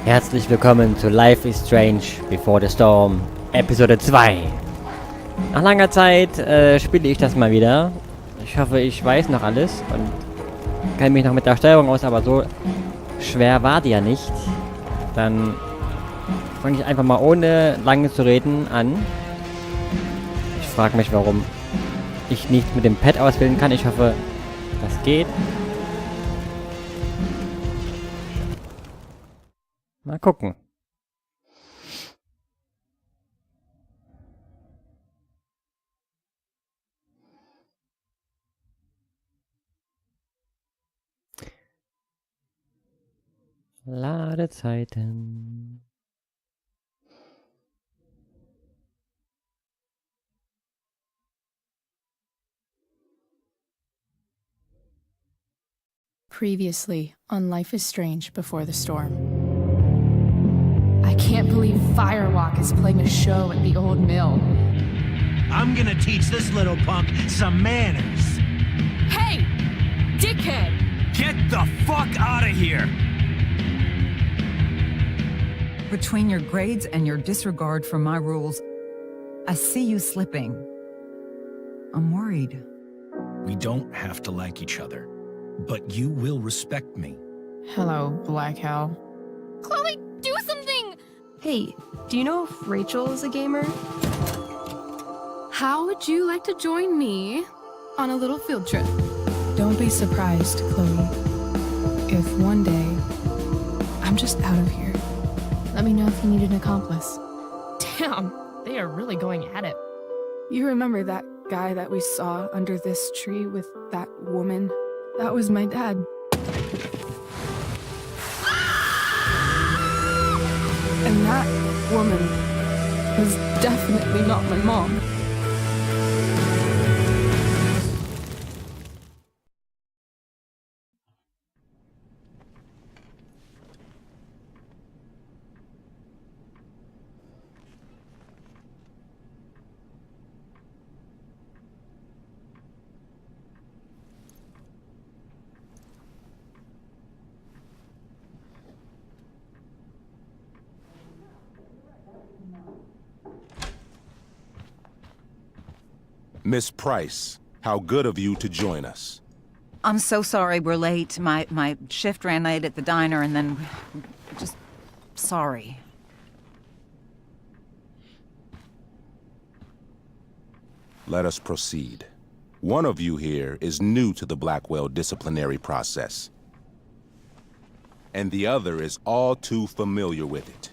Herzlich willkommen zu Life is Strange Before the Storm, Episode 2. Nach langer Zeit spiele ich das mal wieder. Ich hoffe, ich weiß noch alles und kenne mich noch mit der Steuerung aus, aber so schwer war die ja nicht. Dann fange ich einfach mal ohne lange zu reden an. Ich frage mich, warum ich nicht mit dem Pad auswählen kann. Ich hoffe, das geht. Mal gucken. Ladezeiten. Previously on Life is Strange Before the Storm. I can't believe Firewalk is playing a show at the old mill. I'm gonna teach this little punk some manners. Hey! Dickhead! Get the fuck out of here! Between your grades and your disregard for my rules, I see you slipping. I'm worried. We don't have to like each other, but you will respect me. Hello, Black Hell. Chloe, do something! Hey, do you know if Rachel is a gamer? How would you like to join me on a little field trip? Don't be surprised, Chloe, if one day I'm just out of here. Let me know if you need an accomplice. Damn, they are really going at it. You remember that guy that we saw under this tree with that woman? That was my dad. And that woman was definitely not my mom. Miss Price, how good of you to join us. I'm so sorry we're late. My shift ran late at the diner and then... just... sorry. Let us proceed. One of you here is new to the Blackwell disciplinary process, and the other is all too familiar with it.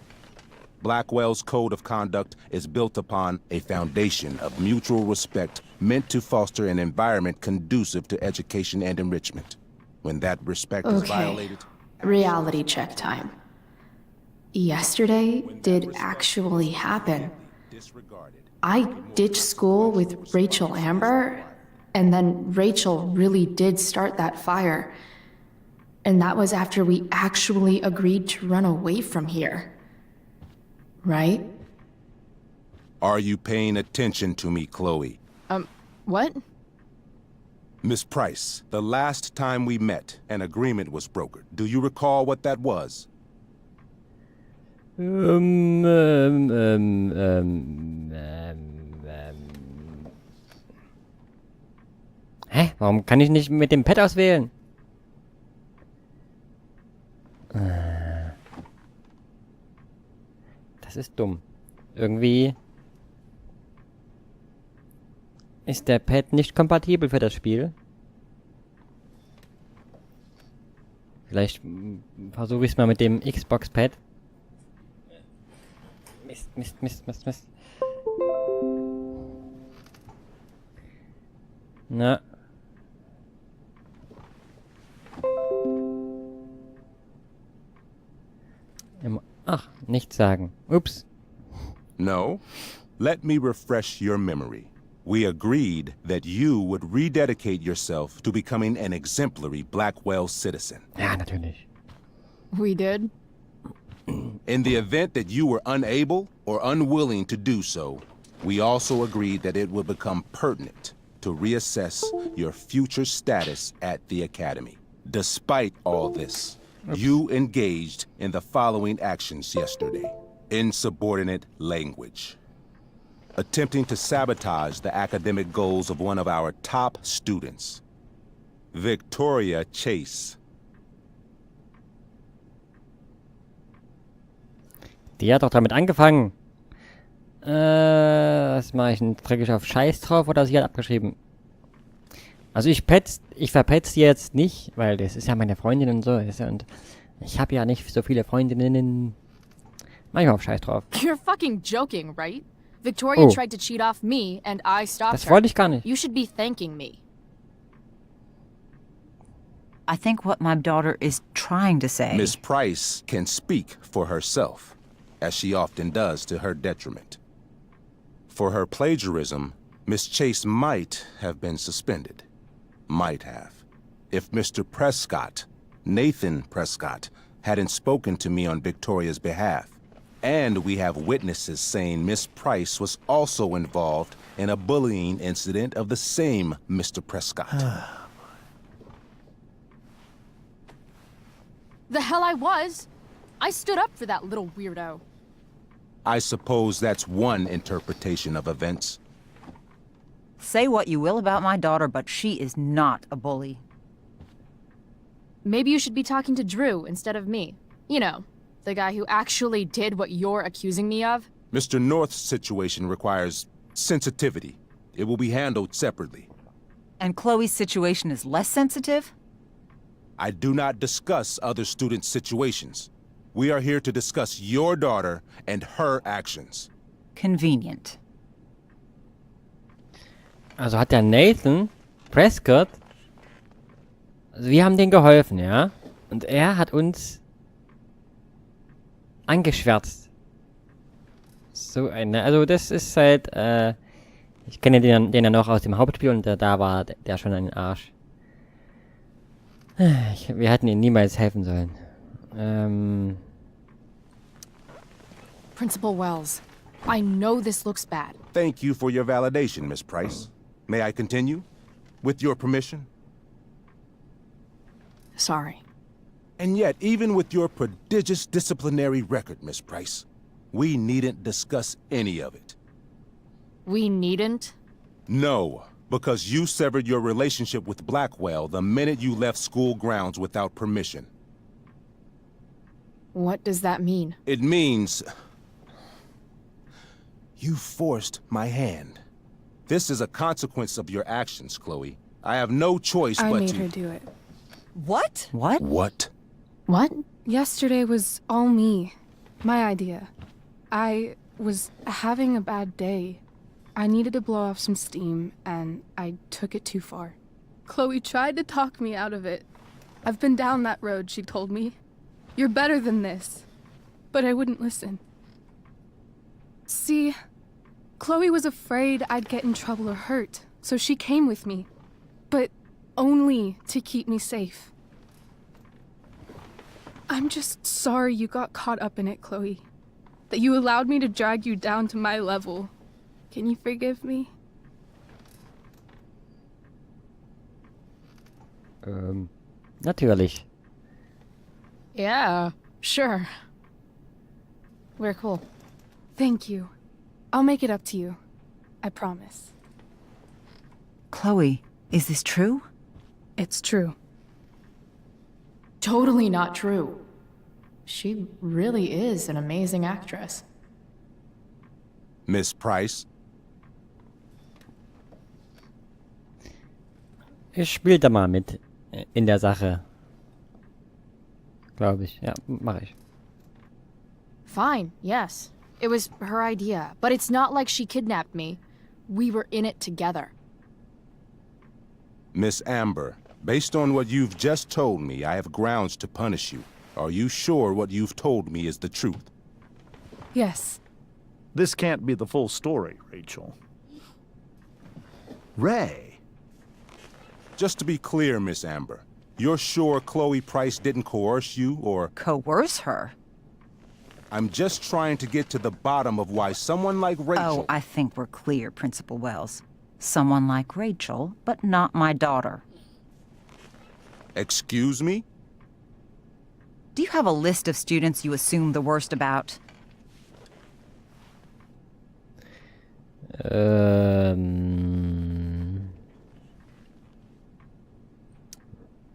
Blackwell's code of conduct is built upon a foundation of mutual respect meant to foster an environment conducive to education and enrichment. When that respect is violated... Reality check time. Yesterday did actually happen. I ditched school with Rachel Amber, and then Rachel really did start that fire. And that was after we actually agreed to run away from here. Right? Are you paying attention to me, Chloe? What? Miss Price, the last time we met, an agreement was brokered. Do you recall what that was? Hä? Warum kann ich nicht mit dem Pad auswählen? Das ist dumm. Irgendwie ist der Pad nicht kompatibel für das Spiel. Vielleicht versuche ich es mal mit dem Xbox-Pad. Mist. Na. Ach, nichts sagen. Ups. No. Let me refresh your memory. We agreed that you would rededicate yourself to becoming an exemplary Blackwell citizen. Ja, natürlich. We did? In the event that you were unable or unwilling to do so, we also agreed that it would become pertinent to reassess your future status at the Academy. Despite all this, You engaged in the following actions yesterday. Insubordinate language. Attempting to sabotage the academic goals of one of our top students. Victoria Chase. Die hat doch damit angefangen. Was mache ich denn? Drücke ich auf Scheiß drauf oder sie hat abgeschrieben? Also ich verpetz die jetzt nicht, weil das ist ja meine Freundin und so. Und ich habe ja nicht so viele Freundinnen. Mach ich mal auf Scheiß drauf. You're fucking joking, right? Victoria Oh. tried to cheat off me and I stopped Das her. wollte ich gar nicht. You should be thanking me. I think what my daughter is trying to say. Miss Price can speak for herself, as she often does to her detriment. For her plagiarism, Miss Chase might have been suspended. Might have. If Mr. Prescott, Nathan Prescott, hadn't spoken to me on Victoria's behalf. And we have witnesses saying Miss Price was also involved in a bullying incident of the same Mr. Prescott. The hell I was. I stood up for that little weirdo. I suppose that's one interpretation of events. Say what you will about my daughter, but she is not a bully. Maybe you should be talking to Drew instead of me. You know, the guy who actually did what you're accusing me of. Mr. North's situation requires sensitivity. It will be handled separately. And Chloe's situation is less sensitive? I do not discuss other students' situations. We are here to discuss your daughter and her actions. Convenient. Also hat der Nathan Prescott, also wir haben denen geholfen, ja? Und er hat uns angeschwärzt. So eine, also das ist halt, ich kenne den ja noch aus dem Hauptspiel und da war der schon ein Arsch. Wir hätten ihm niemals helfen sollen. Principal Wells, I know this looks bad. Thank you for your validation, Miss Price. May I continue? With your permission? Sorry. And yet, even with your prodigious disciplinary record, Miss Price, we needn't discuss any of it. We needn't? No, because you severed your relationship with Blackwell the minute you left school grounds without permission. What does that mean? It means... you forced my hand. This is a consequence of your actions, Chloe. I have no choice I but made to... her do it. What? What? What? What? Yesterday was all me. My idea. I was having a bad day. I needed to blow off some steam, and I took it too far. Chloe tried to talk me out of it. I've been down that road, she told me. You're better than this. But I wouldn't listen. See, Chloe was afraid I'd get in trouble or hurt, so she came with me. But only to keep me safe. I'm just sorry you got caught up in it, Chloe. That you allowed me to drag you down to my level. Can you forgive me? Natürlich. Yeah, sure. We're cool. Thank you. I'll make it up to you. I promise. Chloe, is this true? It's true. Totally not true. She really is an amazing actress. Miss Price? Ich spiele da mal mit in der Sache. Glaube ich. Ja, mache ich. Fine, yes. It was her idea, but it's not like she kidnapped me. We were in it together. Miss Amber, based on what you've just told me, I have grounds to punish you. Are you sure what you've told me is the truth? Yes. This can't be the full story, Rachel. Ray. Just to be clear, Miss Amber, you're sure Chloe Price didn't coerce you, or... Coerce her? I'm just trying to get to the bottom of why someone like Rachel... Oh, I think we're clear, Principal Wells. Someone like Rachel, but not my daughter. Excuse me? Do you have a list of students you assume the worst about?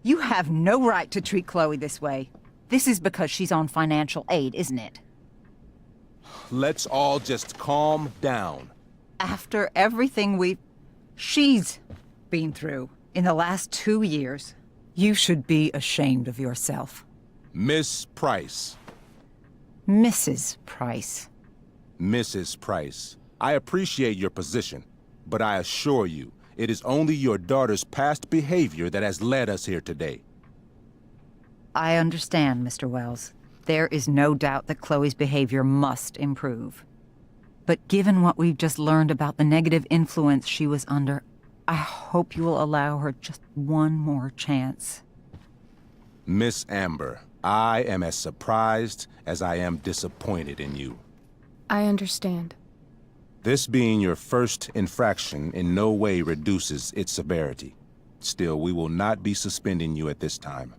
You have no right to treat Chloe this way. This is because she's on financial aid, isn't it? Let's all just calm down. After everything she's been through in the last 2 years, you should be ashamed of yourself. Miss Price. Mrs. Price. Mrs. Price, I appreciate your position, but I assure you, it is only your daughter's past behavior that has led us here today. I understand, Mr. Wells. There is no doubt that Chloe's behavior must improve. But given what we've just learned about the negative influence she was under, I hope you will allow her just one more chance. Miss Amber, I am as surprised as I am disappointed in you. I understand. This being your first infraction in no way reduces its severity. Still, we will not be suspending you at this time.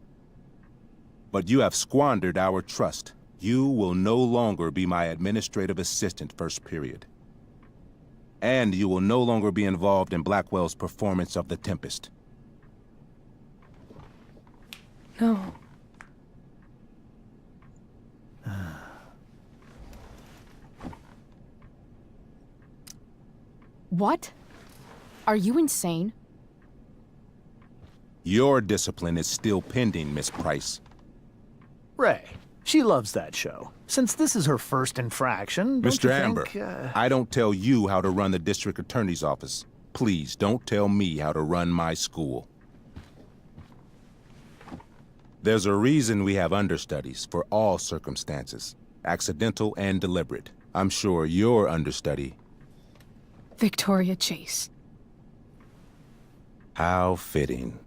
But you have squandered our trust. You will no longer be my administrative assistant first period. And you will no longer be involved in Blackwell's performance of The Tempest. No. What? Are you insane? Your discipline is still pending, Miss Price. Ray, she loves that show. Since this is her first infraction, don't Mr. you Amber, think, I don't tell you how to run the district attorney's office. Please don't tell me how to run my school. There's a reason we have understudies for all circumstances, accidental and deliberate. I'm sure your understudy. Victoria Chase. How fitting.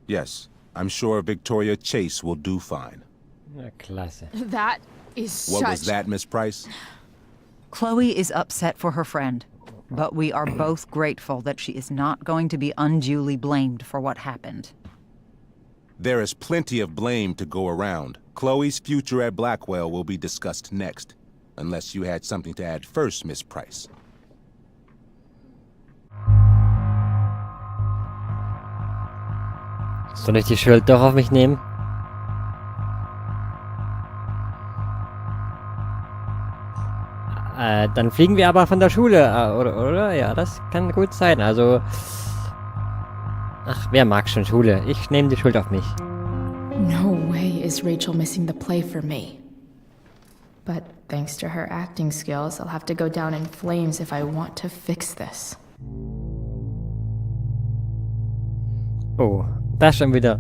Yes, I'm sure Victoria Chase will do fine. Ja, klasse. That is What such... was that, Miss Price? Chloe is upset for her friend, but we are both grateful that she is not going to be unduly blamed for what happened. There is plenty of blame to go around. Chloe's future at Blackwell will be discussed next. Unless you had something to add first, Miss Price. Soll ich die Schuld doch auf mich nehmen? Dann fliegen wir aber von der Schule, oder? Ja, das kann gut sein. Also... Ach, wer mag schon Schule? Ich nehme die Schuld auf mich. No way is Rachel missing the play for me. But thanks to her acting skills, I'll have to go down in flames if I want to fix this. Oh, das schon wieder.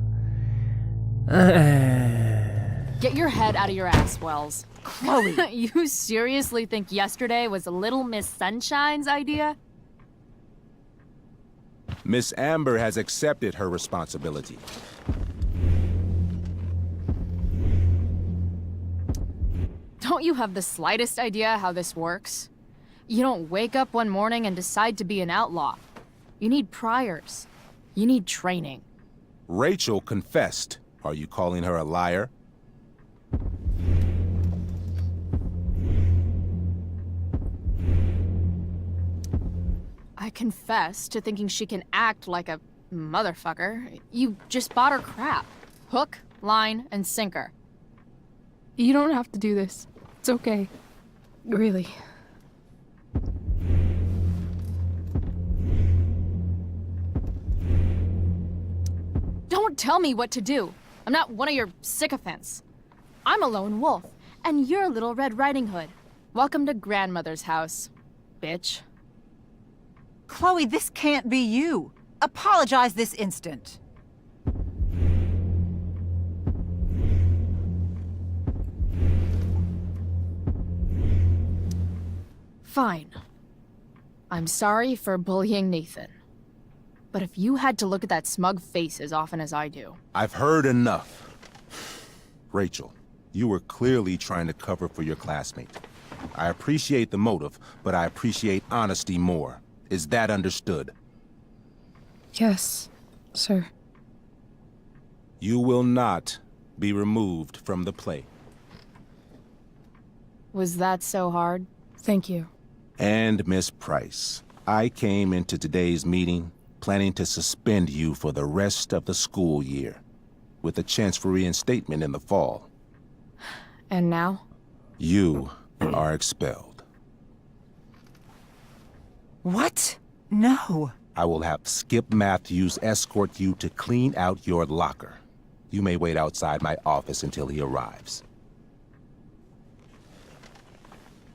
Get your head out of your ass, Wells. Chloe! You seriously think yesterday was Little Miss Sunshine's idea? Miss Amber has accepted her responsibility. Don't you have the slightest idea how this works? You don't wake up one morning and decide to be an outlaw. You need priors. You need training. Rachel confessed. Are you calling her a liar? I confess to thinking she can act like a motherfucker. You just bought her crap. Hook, line, and sinker. You don't have to do this. It's okay. Really. Don't tell me what to do. I'm not one of your sycophants. I'm a lone wolf, and you're Little Red Riding Hood. Welcome to grandmother's house, bitch. Chloe, this can't be you. Apologize this instant. Fine. I'm sorry for bullying Nathan. But if you had to look at that smug face as often as I do... I've heard enough. Rachel, you were clearly trying to cover for your classmate. I appreciate the motive, but I appreciate honesty more. Is that understood? Yes, sir. You will not be removed from the play. Was that so hard? Thank you. And Miss Price, I came into today's meeting planning to suspend you for the rest of the school year, with a chance for reinstatement in the fall. And now? You are expelled. What? No. I will have Skip Matthews escort you to clean out your locker. You may wait outside my office until he arrives.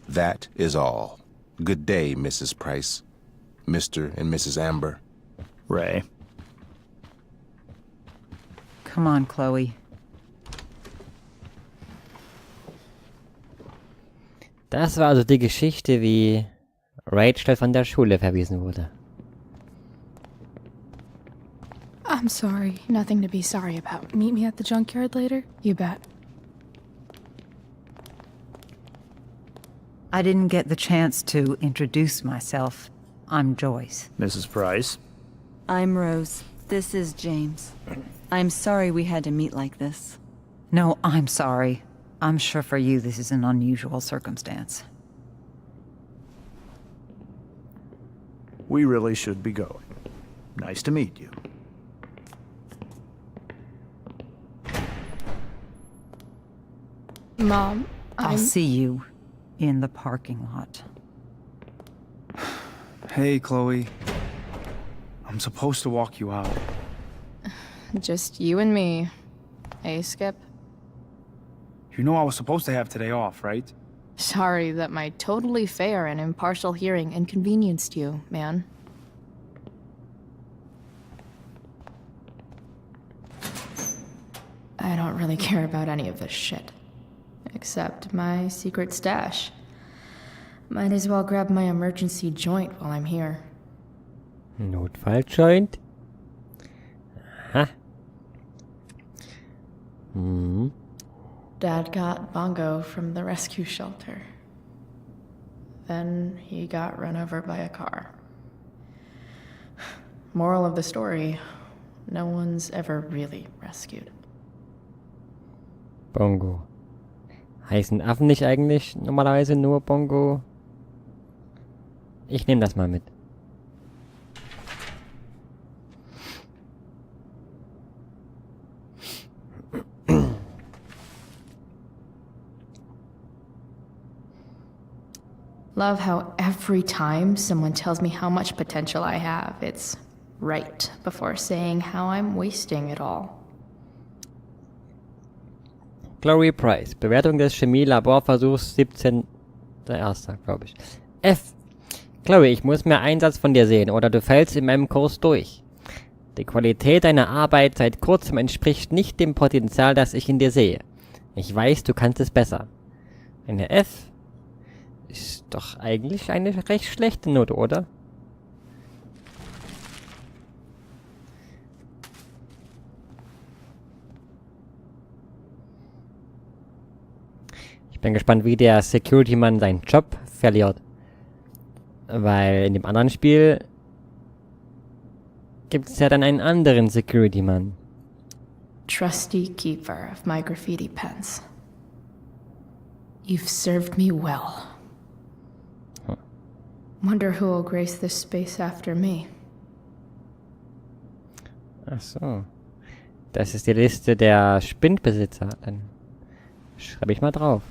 That is all. Good day, Mrs. Price. Mr. and Mrs. Amber. Ray. Come on, Chloe. Das war also die Geschichte, wie Rachel von der Schule verwiesen wurde. I'm sorry. Nothing to be sorry about. Meet me at the junkyard later? You bet. I didn't get the chance to introduce myself. I'm Joyce. Mrs. Price. I'm Rose. This is James. I'm sorry we had to meet like this. No, I'm sorry. I'm sure for you this is an unusual circumstance. We really should be going. Nice to meet you. Mom, I'll see you in the parking lot. Hey, Chloe. I'm supposed to walk you out. Just you and me. Hey, Skip. You know I was supposed to have today off, right? Sorry that my totally fair and impartial hearing inconvenienced you, man. I don't really care about any of this shit. Except my secret stash. Might as well grab my emergency joint while I'm here. Notfalljoint? Aha. Mhm. Dad got Bongo from the rescue shelter. Then he got run over by a car. Moral of the story, no one's ever really rescued. Bongo. Heißen Affen nicht eigentlich normalerweise nur Bongo? Ich nehme das mal mit. Love how every time someone tells me how much potential I have, it's right before saying how I'm wasting it all. Chloe Price. Bewertung des Chemie-Laborversuchs 17.1., glaube ich. F. Chloe, ich muss mehr Einsatz von dir sehen, oder du fällst in meinem Kurs durch. Die Qualität deiner Arbeit seit kurzem entspricht nicht dem Potenzial, das ich in dir sehe. Ich weiß, du kannst es besser. Eine F ist doch eigentlich eine recht schlechte Note, oder? Ich bin gespannt, wie der Security-Mann seinen Job verliert. Weil in dem anderen Spiel gibt es ja dann einen anderen Security-Mann. Trusty keeper of my graffiti pens. You've served me well. Wonder who will grace this space after me. Ach so. Das ist die Liste der Spindbesitzer. Dann schreibe ich mal drauf.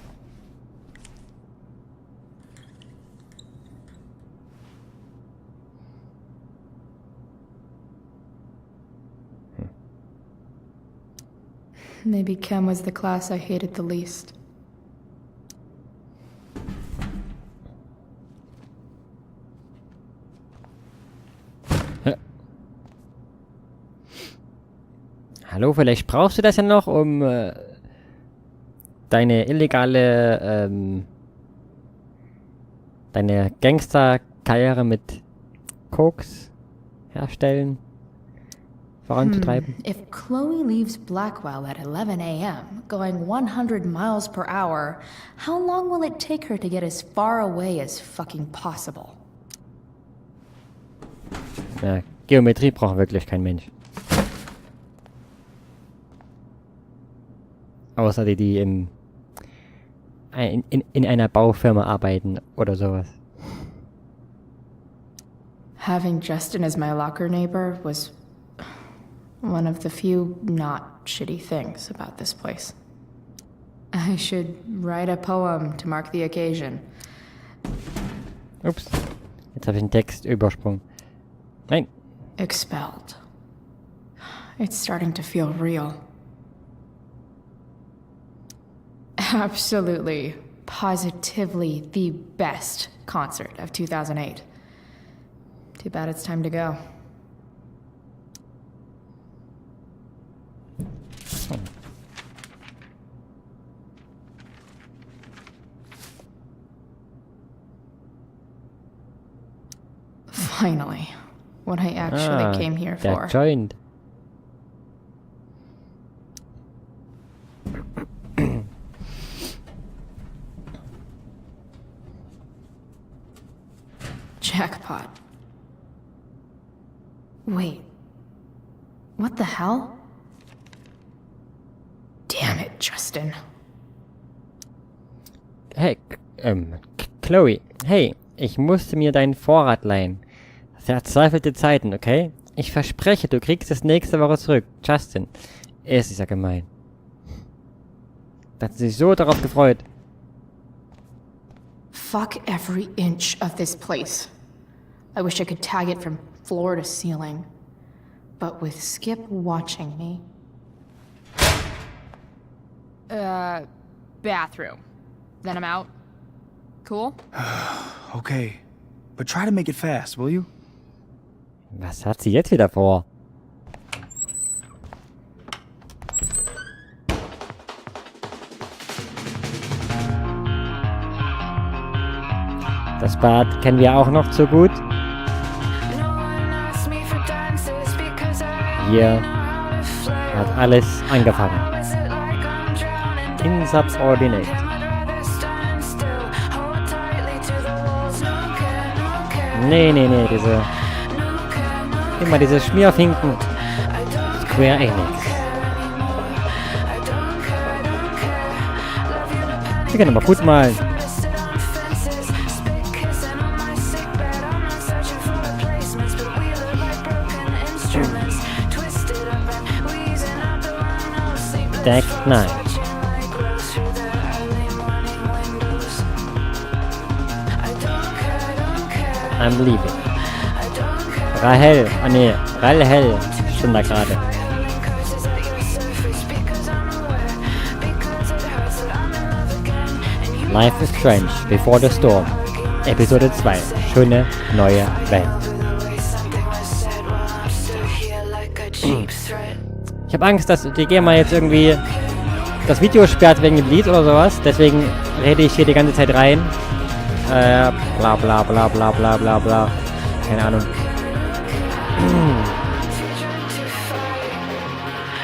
Maybe chem was the class I hated the least. Hallo, vielleicht brauchst du das ja noch, um deine illegale, deine Gangsterkarriere mit Koks herstellen voranzutreiben. If Chloe leaves Blackwell at 11 a.m., going 100 miles per hour, how long will it take her to get as far away as fucking possible? Ja, Geometrie braucht wirklich kein Mensch. Außer die in einer Baufirma arbeiten oder sowas. Having Justin as my locker neighbor was one of the few not shitty things about this place. I should write a poem to mark the occasion. Ups. Jetzt habe ich den Text übersprungen. Nein. Expelled. It's starting to feel real. Absolutely, positively the best concert of 2008. Too bad it's time to go. Finally, what I actually came here for. Joined. Jackpot. Wait. What the hell? Damn it, Justin. Hey, Chloe. Hey, ich musste mir deinen Vorrat leihen. Verzweifelte Zeiten, okay? Ich verspreche, du kriegst es nächste Woche zurück. Justin. Es ist ja gemein. Da hat sie sich so darauf gefreut. Fuck every inch of this place. I wish I could tag it from floor to ceiling. But with Skip watching me... Bathroom. Then I'm out. Cool? Okay. But try to make it fast, will you? Was hat sie jetzt wieder vor? Das Bad kennen wir auch noch zu gut. Hier hat alles angefangen. Insubordinate. Nee, immer diese Schmierfinken. Square Enix. Wir können aber gut malen. Deck 9. I'm leaving. Rahel, Rahel stand da gerade. Life is strange before the storm. Episode 2. Schöne neue Welt. Ich habe Angst, dass die GEMA jetzt irgendwie das Video sperrt wegen dem Lied oder sowas. Deswegen rede ich hier die ganze Zeit rein. Bla bla bla bla bla bla bla. Keine Ahnung.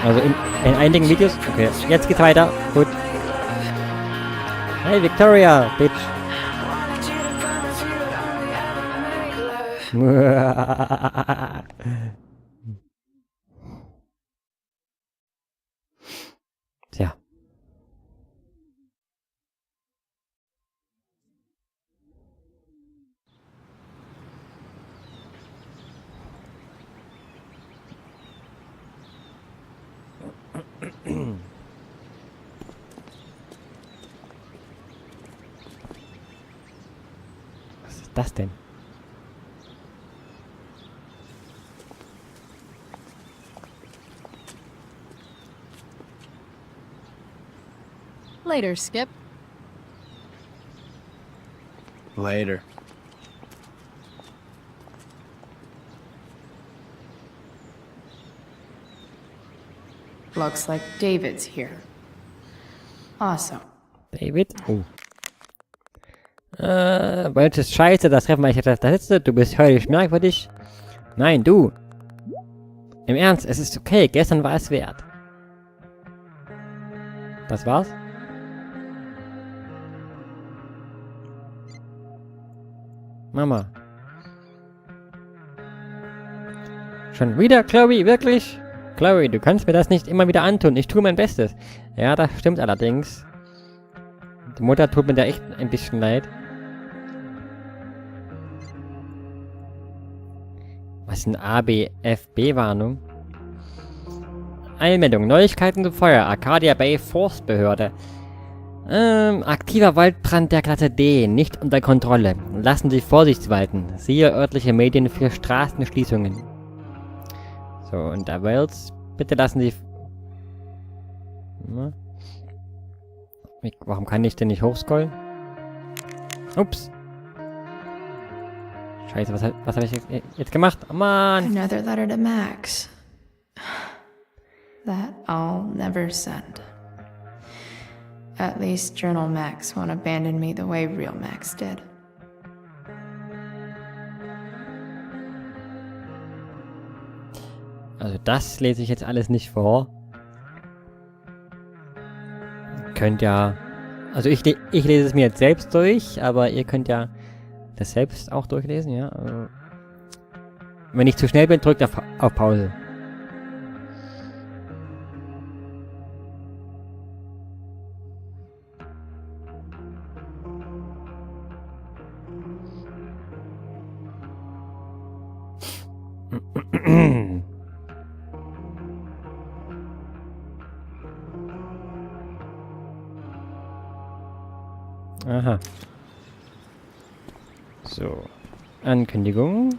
Also in einigen Videos. Okay, jetzt geht's weiter. Gut. Hey Victoria, bitch. Tja. Was ist das denn? Later, Skip. Later. Looks like David's here. Awesome. David? Oh. Welches Scheiße, das Treffen, weil ich etwas da sitze. Du bist höllisch merkwürdig. Nein, du. Im Ernst, es ist okay. Gestern war es wert. Das war's? Mama. Schon wieder, Chloe? Wirklich? Chloe, du kannst mir das nicht immer wieder antun. Ich tue mein Bestes. Ja, das stimmt allerdings. Die Mutter tut mir da echt ein bisschen leid. Was ist eine ABFB-Warnung? Einmeldung. Neuigkeiten zum Feuer. Arcadia Bay Forstbehörde. Aktiver Waldbrand der Klasse D. Nicht unter Kontrolle. Lassen Sie Vorsicht walten. Siehe örtliche Medien für Straßenschließungen. So, und da Wells. Bitte lassen Sie... Warum kann ich denn nicht hochscrollen? Ups. Scheiße, was habe ich jetzt gemacht? Oh Mann! Another letter to Max. That I'll never send. At least Journal Max won't abandon me the way real Max did. Also das lese ich jetzt alles nicht vor. Könnt ja... Also ich lese es mir jetzt selbst durch, aber ihr könnt ja das selbst auch durchlesen, ja. Also, wenn ich zu schnell bin, drückt auf Pause. Aha. So. Ankündigung.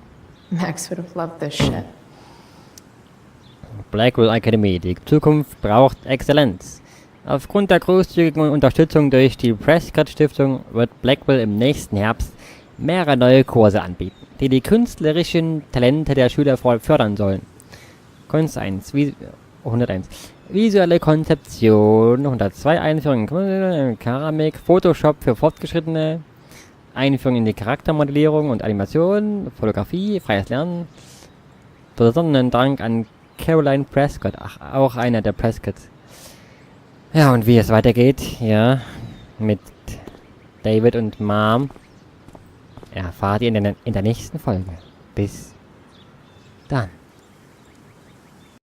Max would have loved this shit. Blackwell Academy. Die Zukunft braucht Exzellenz. Aufgrund der großzügigen Unterstützung durch die Prescott Stiftung wird Blackwell im nächsten Herbst mehrere neue Kurse anbieten, die die künstlerischen Talente der Schüler fördern sollen. Kunst 1, 101. Visuelle Konzeption, 102. Einführung in Keramik, Photoshop für Fortgeschrittene, Einführung in die Charaktermodellierung und Animation, Fotografie, freies Lernen. Besonderen Dank an Caroline Prescott, auch einer der Prescotts. Ja, und wie es weitergeht, ja, mit David und Mom, erfahrt ihr in der nächsten Folge. Bis dann.